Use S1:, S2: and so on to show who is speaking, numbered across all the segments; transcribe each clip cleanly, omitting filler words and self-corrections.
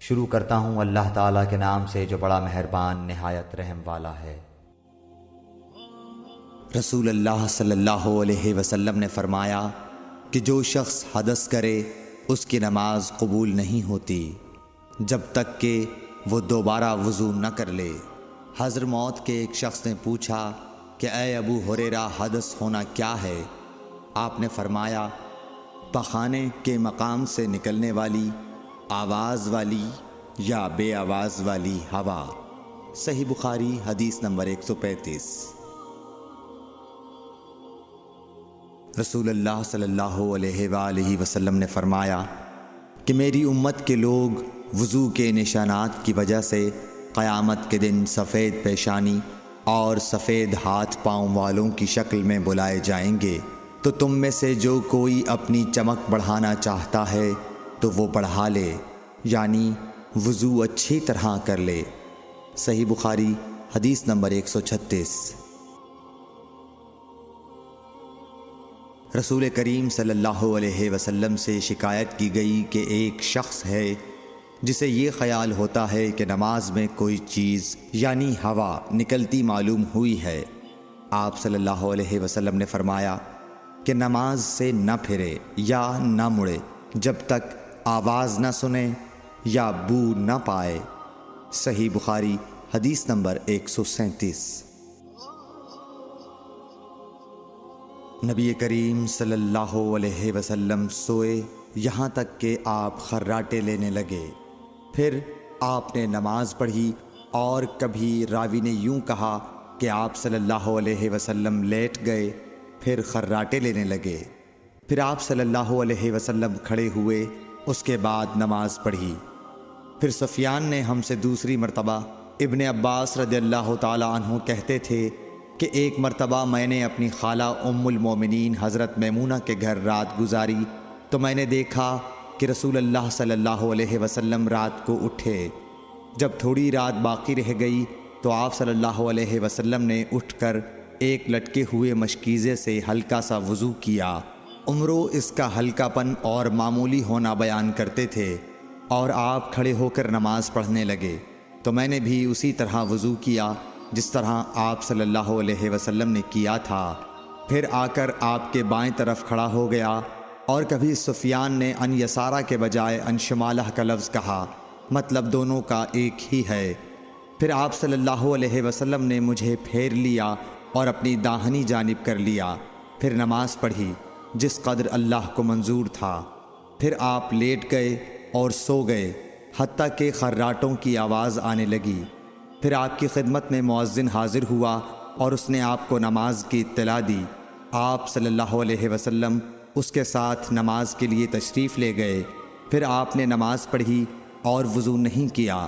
S1: شروع کرتا ہوں اللہ تعالیٰ کے نام سے جو بڑا مہربان نہایت رحم والا ہے۔ رسول اللہ صلی اللہ علیہ وسلم نے فرمایا کہ جو شخص حدث کرے اس کی نماز قبول نہیں ہوتی جب تک کہ وہ دوبارہ وضو نہ کر لے۔ حضرموت کے ایک شخص نے پوچھا کہ اے ابو ہریرہ، حدث ہونا کیا ہے؟ آپ نے فرمایا پخانے کے مقام سے نکلنے والی آواز والی یا بے آواز والی ہوا۔ صحیح بخاری حدیث نمبر 135۔ رسول اللہ صلی اللہ علیہ وآلہ وسلم نے فرمایا کہ میری امت کے لوگ وضو کے نشانات کی وجہ سے قیامت کے دن سفید پیشانی اور سفید ہاتھ پاؤں والوں کی شکل میں بلائے جائیں گے، تو تم میں سے جو کوئی اپنی چمک بڑھانا چاہتا ہے تو وہ بڑھا لے، یعنی وضو اچھی طرح کر لے۔ صحیح بخاری حدیث نمبر 136۔ رسول کریم صلی اللہ علیہ وسلم سے شکایت کی گئی کہ ایک شخص ہے جسے یہ خیال ہوتا ہے کہ نماز میں کوئی چیز یعنی ہوا نکلتی معلوم ہوئی ہے۔ آپ صلی اللہ علیہ وسلم نے فرمایا کہ نماز سے نہ پھرے یا نہ مڑے جب تک آواز نہ سنے یا بو نہ پائے۔ صحیح بخاری حدیث نمبر 137۔ نبی کریم صلی اللہ علیہ وسلم سوئے یہاں تک کہ آپ خراٹے لینے لگے، پھر آپ نے نماز پڑھی، اور کبھی راوی نے یوں کہا کہ آپ صلی اللہ علیہ وسلم لیٹ گئے پھر خراٹے لینے لگے، پھر آپ صلی اللہ علیہ وسلم کھڑے ہوئے، اس کے بعد نماز پڑھی۔ پھر سفیان نے ہم سے دوسری مرتبہ، ابن عباس رضی اللہ تعالیٰ عنہ کہتے تھے کہ ایک مرتبہ میں نے اپنی خالہ ام المومنین حضرت میمونہ کے گھر رات گزاری تو میں نے دیکھا کہ رسول اللہ صلی اللہ علیہ وسلم رات کو اٹھے۔ جب تھوڑی رات باقی رہ گئی تو آپ صلی اللہ علیہ وسلم نے اٹھ کر ایک لٹکے ہوئے مشکیزے سے ہلکا سا وضو کیا۔ عمرو اس کا ہلکا پن اور معمولی ہونا بیان کرتے تھے، اور آپ کھڑے ہو کر نماز پڑھنے لگے تو میں نے بھی اسی طرح وضو کیا جس طرح آپ صلی اللہ علیہ وسلم نے کیا تھا، پھر آ کر آپ کے بائیں طرف کھڑا ہو گیا۔ اور کبھی سفیان نے ان یسارہ کے بجائے ان شمالہ کا لفظ کہا، مطلب دونوں کا ایک ہی ہے۔ پھر آپ صلی اللہ علیہ وسلم نے مجھے پھیر لیا اور اپنی داہنی جانب کر لیا، پھر نماز پڑھی جس قدر اللہ کو منظور تھا، پھر آپ لیٹ گئے اور سو گئے حتیٰ کہ خراٹوں کی آواز آنے لگی۔ پھر آپ کی خدمت میں مؤذن حاضر ہوا اور اس نے آپ کو نماز کی اطلاع دی۔ آپ صلی اللہ علیہ وسلم اس کے ساتھ نماز کے لیے تشریف لے گئے، پھر آپ نے نماز پڑھی اور وضو نہیں کیا۔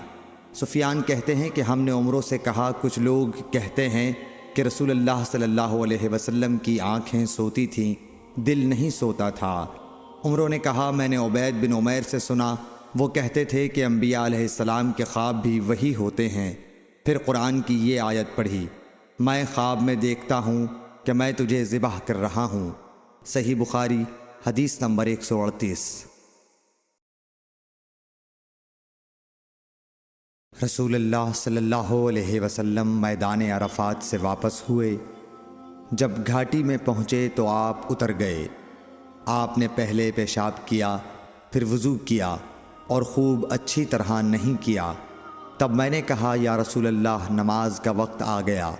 S1: سفیان کہتے ہیں کہ ہم نے عمروں سے کہا کچھ لوگ کہتے ہیں کہ رسول اللہ صلی اللہ علیہ وسلم کی آنکھیں سوتی تھیں، دل نہیں سوتا تھا۔ عمروں نے کہا میں نے عبید بن عمیر سے سنا، وہ کہتے تھے کہ انبیاء علیہ السلام کے خواب بھی وہی ہوتے ہیں۔ پھر قرآن کی یہ آیت پڑھی، میں خواب میں دیکھتا ہوں کہ میں تجھے ذبح کر رہا ہوں۔ صحیح بخاری حدیث نمبر 138۔ رسول اللہ صلی اللہ علیہ وسلم میدان عرفات سے واپس ہوئے۔ جب گھاٹی میں پہنچے تو آپ اتر گئے۔ آپ نے پہلے پیشاب کیا، پھر وضو کیا اور خوب اچھی طرح نہیں کیا۔ تب میں نے کہا یا رسول اللہ، نماز کا وقت آ گیا۔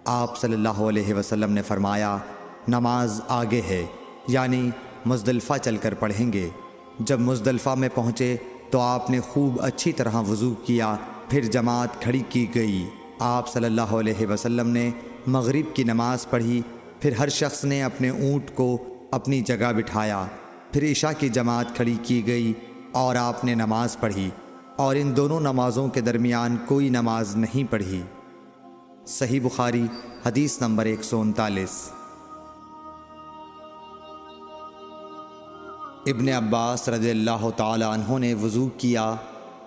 S1: آپ صلی اللہ علیہ وسلم نے فرمایا نماز آگے ہے، یعنی مزدلفہ چل کر پڑھیں گے۔ جب مزدلفہ میں پہنچے تو آپ نے خوب اچھی طرح وضو کیا، پھر جماعت کھڑی کی گئی۔ آپ صلی اللہ علیہ وسلم نے مغرب کی نماز پڑھی، پھر ہر شخص نے اپنے اونٹ کو اپنی جگہ بٹھایا، پھر عشاء کی جماعت کھڑی کی گئی اور آپ نے نماز پڑھی، اور ان دونوں نمازوں کے درمیان کوئی نماز نہیں پڑھی۔ صحیح بخاری حدیث نمبر 139۔ ابن عباس رضی اللہ تعالی عنہ نے وضو کیا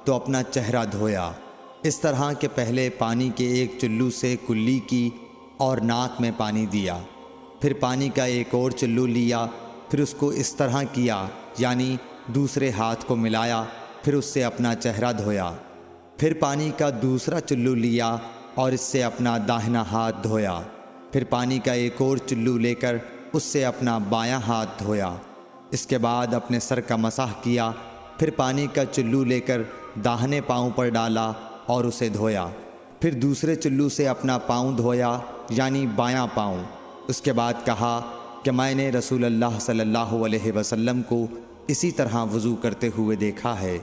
S1: تو اپنا چہرہ دھویا، اس طرح کہ پہلے پانی کے ایک چلو سے کلی کی اور ناک میں پانی دیا، پھر پانی کا ایک اور چلو لیا، پھر اس کو اس طرح کیا، یعنی دوسرے ہاتھ کو ملایا، پھر اس سے اپنا چہرہ دھویا، پھر پانی کا دوسرا چلو لیا اور اس سے اپنا داہنا ہاتھ دھویا، پھر پانی کا ایک اور چلو لے کر اس سے اپنا بایاں ہاتھ دھویا، اس کے بعد اپنے سر کا مسح کیا، پھر پانی کا چلو لے کر داہنے پاؤں پر ڈالا اور اسے دھویا، پھر دوسرے چلو سے اپنا پاؤں دھویا یعنی بایاں پاؤں۔ اس کے بعد کہا کہ میں نے رسول اللہ صلی اللہ علیہ وسلم کو اسی طرح وضو کرتے ہوئے دیکھا ہے۔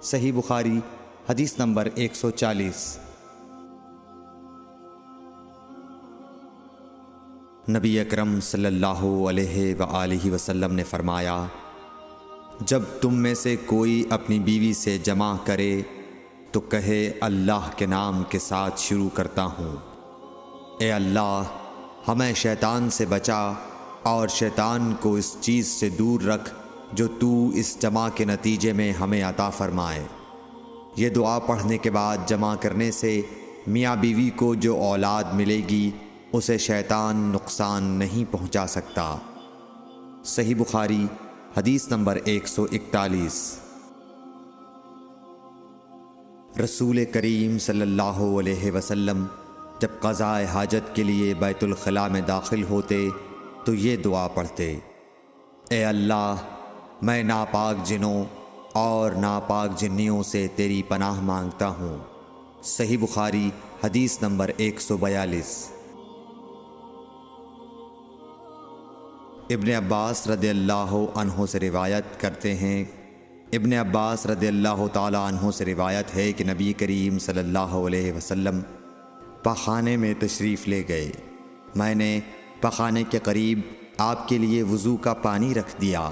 S1: صحیح بخاری حدیث نمبر 140۔ نبی اکرم صلی اللہ علیہ وآلہ وسلم نے فرمایا، جب تم میں سے کوئی اپنی بیوی سے جمع کرے تو کہے اللہ کے نام کے ساتھ شروع کرتا ہوں، اے اللہ ہمیں شیطان سے بچا اور شیطان کو اس چیز سے دور رکھ جو تو اس جمع کے نتیجے میں ہمیں عطا فرمائے۔ یہ دعا پڑھنے کے بعد جمع کرنے سے میاں بیوی کو جو اولاد ملے گی اسے شیطان نقصان نہیں پہنچا سکتا۔ صحیح بخاری حدیث نمبر 141۔ رسول کریم صلی اللہ علیہ وسلم جب قضاء حاجت کے لیے بیت الخلاء میں داخل ہوتے تو یہ دعا پڑھتے، اے اللہ میں ناپاک جنوں اور ناپاک جنیوں سے تیری پناہ مانگتا ہوں۔ صحیح بخاری حدیث نمبر 142۔ ابن عباس رضی اللہ عنہ سے روایت کرتے ہیں، ابن عباس رضی اللہ تعالی عنہ سے روایت ہے کہ نبی کریم صلی اللہ علیہ وسلم پاخانے میں تشریف لے گئے۔ میں نے پاخانے کے قریب آپ کے لیے وضو کا پانی رکھ دیا۔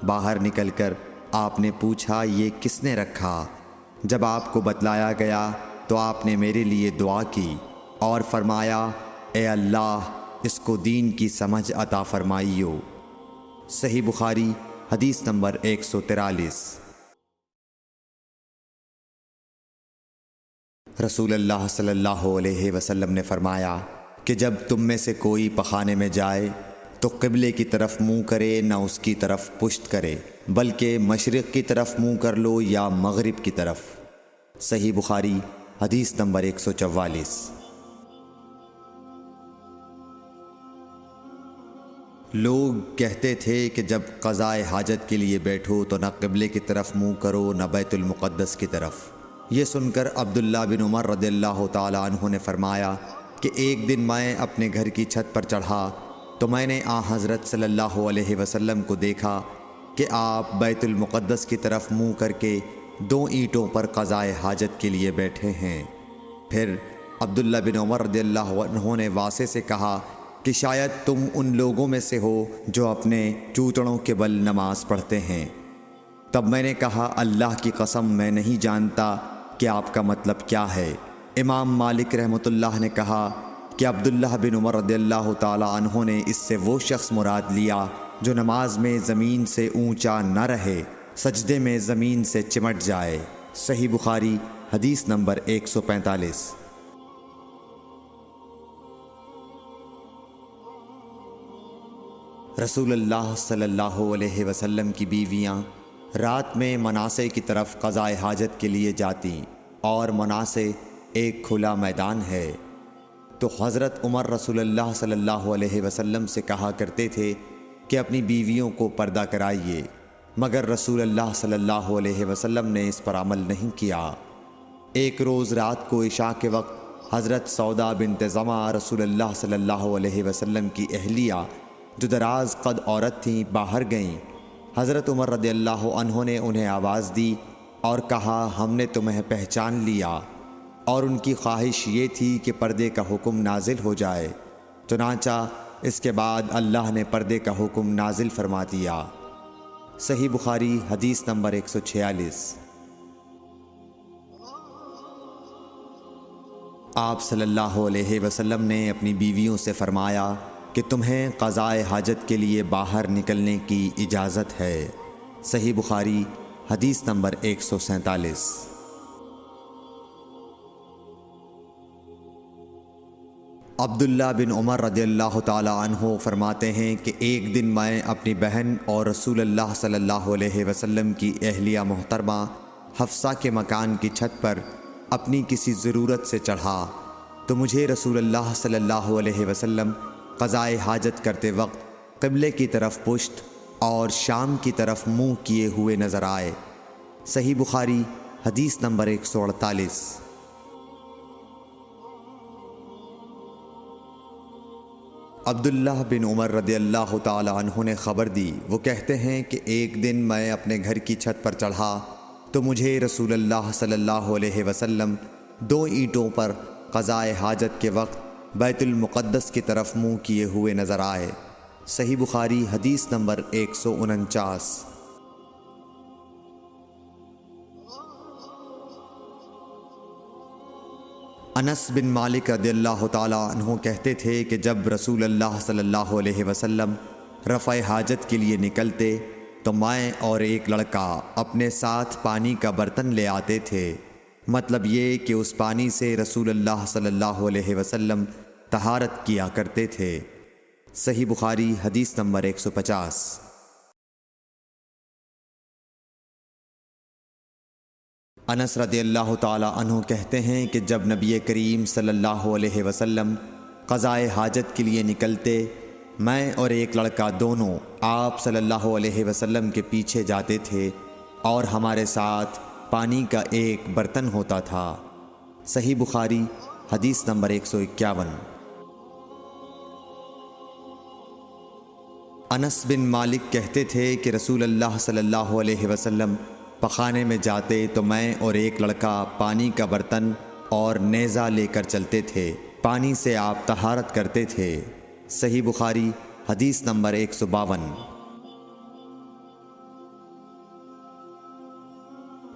S1: باہر نکل کر آپ نے پوچھا یہ کس نے رکھا؟ جب آپ کو بتلایا گیا تو آپ نے میرے لیے دعا کی اور فرمایا، اے اللہ اس کو دین کی سمجھ عطا فرمائیو۔ صحیح بخاری حدیث نمبر 143۔ رسول اللہ صلی اللہ علیہ وسلم نے فرمایا کہ جب تم میں سے کوئی پخانے میں جائے تو قبلے کی طرف منہ کرے نہ اس کی طرف پشت کرے، بلکہ مشرق کی طرف منہ کر لو یا مغرب کی طرف۔ صحیح بخاری حدیث نمبر 144۔ لوگ کہتے تھے کہ جب قضاء حاجت کے لیے بیٹھو تو نہ قبلے کی طرف منہ کرو نہ بیت المقدس کی طرف۔ یہ سن کر عبداللہ بن عمر رضی اللہ تعالی عنہ نے فرمایا کہ ایک دن میں اپنے گھر کی چھت پر چڑھا تو میں نے حضرت صلی اللہ علیہ وسلم کو دیکھا کہ آپ بیت المقدس کی طرف منہ کر کے 2 اینٹوں پر قضاء حاجت کے لیے بیٹھے ہیں۔ پھر عبداللہ بن عمر رضی اللہ عنہ نے واسع سے کہا کہ شاید تم ان لوگوں میں سے ہو جو اپنے چوتڑوں کے بل نماز پڑھتے ہیں۔ تب میں نے کہا اللہ کی قسم میں نہیں جانتا کہ آپ کا مطلب کیا ہے۔ امام مالک رحمۃ اللہ نے کہا کہ عبداللہ بن عمر رضی اللہ تعالی عنہ نے اس سے وہ شخص مراد لیا جو نماز میں زمین سے اونچا نہ رہے، سجدے میں زمین سے چمٹ جائے۔ صحیح بخاری حدیث نمبر 145۔ رسول اللہ صلی اللہ علیہ وسلم کی بیویاں رات میں مناصے کی طرف قضاء حاجت کے لیے جاتی اور مناصے ایک کھلا میدان ہے، تو حضرت عمر رسول اللہ صلی اللہ علیہ وسلم سے کہا کرتے تھے کہ اپنی بیویوں کو پردہ کرائیے، مگر رسول اللہ صلی اللہ علیہ وسلم نے اس پر عمل نہیں کیا۔ ایک روز رات کو عشاء کے وقت حضرت سودا بنت زمعہ رسول اللہ صلی اللہ علیہ وسلم کی اہلیہ جو دراز قد عورت تھیں باہر گئیں۔ حضرت عمر رضی اللہ عنہ نے انہیں آواز دی اور کہا ہم نے تمہیں پہچان لیا، اور ان کی خواہش یہ تھی کہ پردے کا حکم نازل ہو جائے، چنانچہ اس کے بعد اللہ نے پردے کا حکم نازل فرما دیا۔ صحیح بخاری حدیث نمبر 146۔ آپ صلی اللہ علیہ وسلم نے اپنی بیویوں سے فرمایا کہ تمہیں قضاء حاجت کے لیے باہر نکلنے کی اجازت ہے۔ صحیح بخاری حدیث نمبر 147۔ عبداللہ بن عمر رضی اللہ تعالی عنہ فرماتے ہیں کہ ایک دن میں اپنی بہن اور رسول اللہ صلی اللہ علیہ وسلم کی اہلیہ محترمہ حفصہ کے مکان کی چھت پر اپنی کسی ضرورت سے چڑھا تو مجھے رسول اللہ صلی اللہ علیہ وسلم قضائے حاجت کرتے وقت قبلے کی طرف پشت اور شام کی طرف منہ کیے ہوئے نظر آئے۔ صحیح بخاری حدیث نمبر 148۔ عبداللہ بن عمر رضی اللہ تعالی عنہ نے خبر دی، وہ کہتے ہیں کہ ایک دن میں اپنے گھر کی چھت پر چڑھا تو مجھے رسول اللہ صلی اللہ علیہ وسلم 2 اینٹوں پر قضائے حاجت کے وقت بیت المقدس کی طرف منہ کیے ہوئے نظر آئے۔ صحیح بخاری حدیث نمبر 149۔ انس بن مالک رضی اللہ تعالی عنہ کہتے تھے کہ جب رسول اللہ صلی اللہ علیہ وسلم رفع حاجت کے لیے نکلتے تو میں اور ایک لڑکا اپنے ساتھ پانی کا برتن لے آتے تھے، مطلب یہ کہ اس پانی سے رسول اللہ صلی اللہ علیہ وسلم طہارت کیا کرتے تھے۔ صحیح بخاری حدیث نمبر 150۔ انس رضی اللہ تعالی عنہ کہتے ہیں کہ جب نبی کریم صلی اللہ علیہ وسلم قضائے حاجت کے لیے نکلتے، میں اور ایک لڑکا دونوں آپ صلی اللہ علیہ وسلم کے پیچھے جاتے تھے اور ہمارے ساتھ پانی کا ایک برتن ہوتا تھا۔ صحیح بخاری حدیث نمبر 151۔ انس بن مالک کہتے تھے کہ رسول اللہ صلی اللہ علیہ وسلم پخانے میں جاتے تو میں اور ایک لڑکا پانی کا برتن اور نیزہ لے کر چلتے تھے، پانی سے آپ طہارت کرتے تھے۔ صحیح بخاری حدیث نمبر 152۔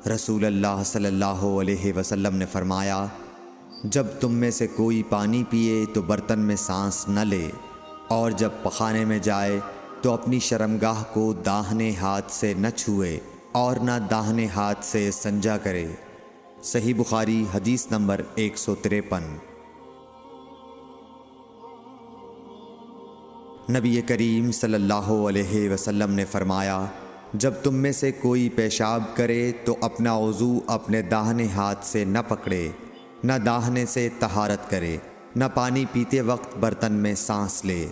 S1: رسول اللہ صلی اللہ علیہ وسلم نے فرمایا، جب تم میں سے کوئی پانی پیے تو برتن میں سانس نہ لے، اور جب پخانے میں جائے تو اپنی شرمگاہ کو داہنے ہاتھ سے نہ چھوئے اور نہ داہنے ہاتھ سے استنجا کرے۔ صحیح بخاری حدیث نمبر 153۔ نبی کریم صلی اللہ علیہ وسلم نے فرمایا، جب تم میں سے کوئی پیشاب کرے تو اپنا وضو اپنے داہنے ہاتھ سے نہ پکڑے، نہ داہنے سے طہارت کرے، نہ پانی پیتے وقت برتن میں سانس لے۔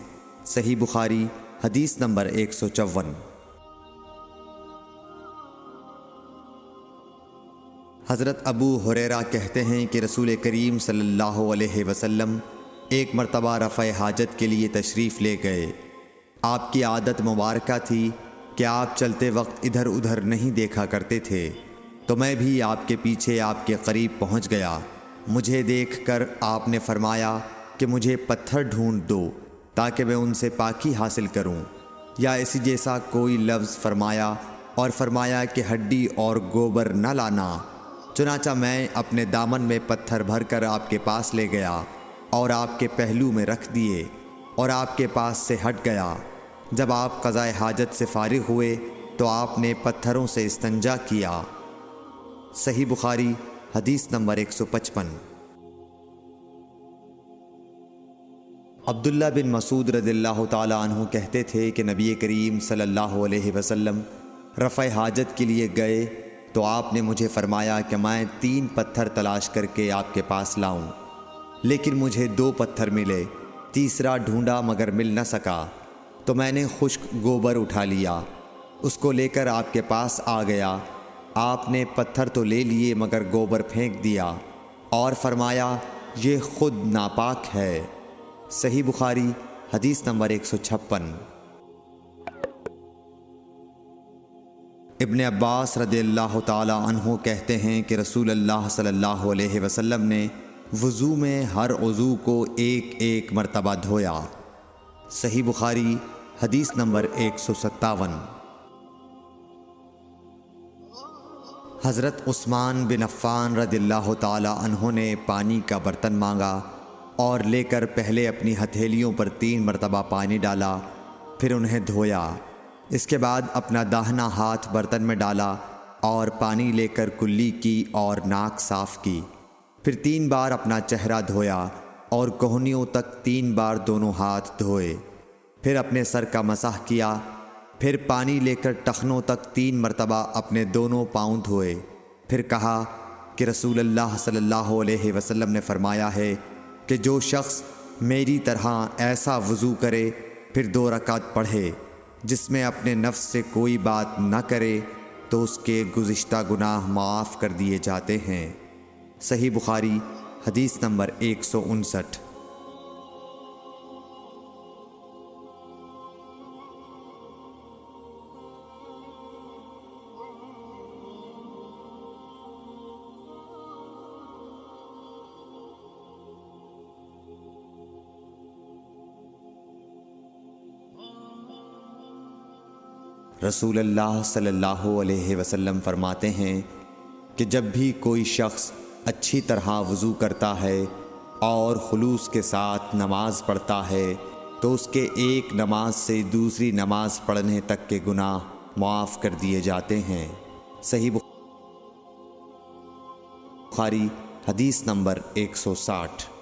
S1: صحیح بخاری حدیث نمبر 154۔ حضرت ابو ہریرہ کہتے ہیں کہ رسول کریم صلی اللہ علیہ وسلم ایک مرتبہ رفع حاجت کے لیے تشریف لے گئے۔ آپ کی عادت مبارکہ تھی کہ آپ چلتے وقت ادھر ادھر نہیں دیکھا کرتے تھے، تو میں بھی آپ کے پیچھے آپ کے قریب پہنچ گیا۔ مجھے دیکھ کر آپ نے فرمایا کہ مجھے پتھر ڈھونڈ دو تاکہ میں ان سے پاکی حاصل کروں، یا اسی جیسا کوئی لفظ فرمایا، اور فرمایا کہ ہڈی اور گوبر نہ لانا۔ چنانچہ میں اپنے دامن میں پتھر بھر کر آپ کے پاس لے گیا اور آپ کے پہلو میں رکھ دیے اور آپ کے پاس سے ہٹ گیا۔ جب آپ قضائے حاجت سے فارغ ہوئے تو آپ نے پتھروں سے استنجا کیا۔ صحیح بخاری حدیث نمبر 155۔ عبداللہ بن مسعود رضی اللہ تعالی عنہ کہتے تھے کہ نبی کریم صلی اللہ علیہ وسلم رفع حاجت کے لیے گئے تو آپ نے مجھے فرمایا کہ میں 3 پتھر تلاش کر کے آپ کے پاس لاؤں، لیکن مجھے 2 پتھر ملے، تیسرا ڈھونڈا مگر مل نہ سکا، تو میں نے خشک گوبر اٹھا لیا، اس کو لے کر آپ کے پاس آ گیا۔ آپ نے پتھر تو لے لیے مگر گوبر پھینک دیا اور فرمایا یہ خود ناپاک ہے۔ صحیح بخاری حدیث نمبر 156۔ ابن عباس رضی اللہ تعالی عنہ کہتے ہیں کہ رسول اللہ صلی اللہ علیہ وسلم نے وضو میں ہر عضو کو ایک ایک مرتبہ دھویا۔ صحیح بخاری حدیث نمبر 157۔ حضرت عثمان بن عفان رضی اللہ تعالی عنہ نے پانی کا برتن مانگا اور لے کر پہلے اپنی ہتھیلیوں پر 3 مرتبہ پانی ڈالا، پھر انہیں دھویا۔ اس کے بعد اپنا داہنا ہاتھ برتن میں ڈالا اور پانی لے کر کلی کی اور ناک صاف کی، پھر 3 بار اپنا چہرہ دھویا اور کوہنیوں تک 3 بار دونوں ہاتھ دھوئے، پھر اپنے سر کا مسح کیا، پھر پانی لے کر ٹخنوں تک 3 مرتبہ اپنے دونوں پاؤں دھوئے، پھر کہا کہ رسول اللہ صلی اللہ علیہ وسلم نے فرمایا ہے کہ جو شخص میری طرح ایسا وضو کرے پھر 2 رکعت پڑھے جس میں اپنے نفس سے کوئی بات نہ کرے تو اس کے گزشتہ گناہ معاف کر دیے جاتے ہیں۔ صحیح بخاری حدیث نمبر 159۔ رسول اللہ صلی اللہ علیہ وسلم فرماتے ہیں کہ جب بھی کوئی شخص اچھی طرح وضو کرتا ہے اور خلوص کے ساتھ نماز پڑھتا ہے تو اس کے ایک نماز سے دوسری نماز پڑھنے تک کے گناہ معاف کر دیے جاتے ہیں۔ صحیح بخاری حدیث نمبر 160۔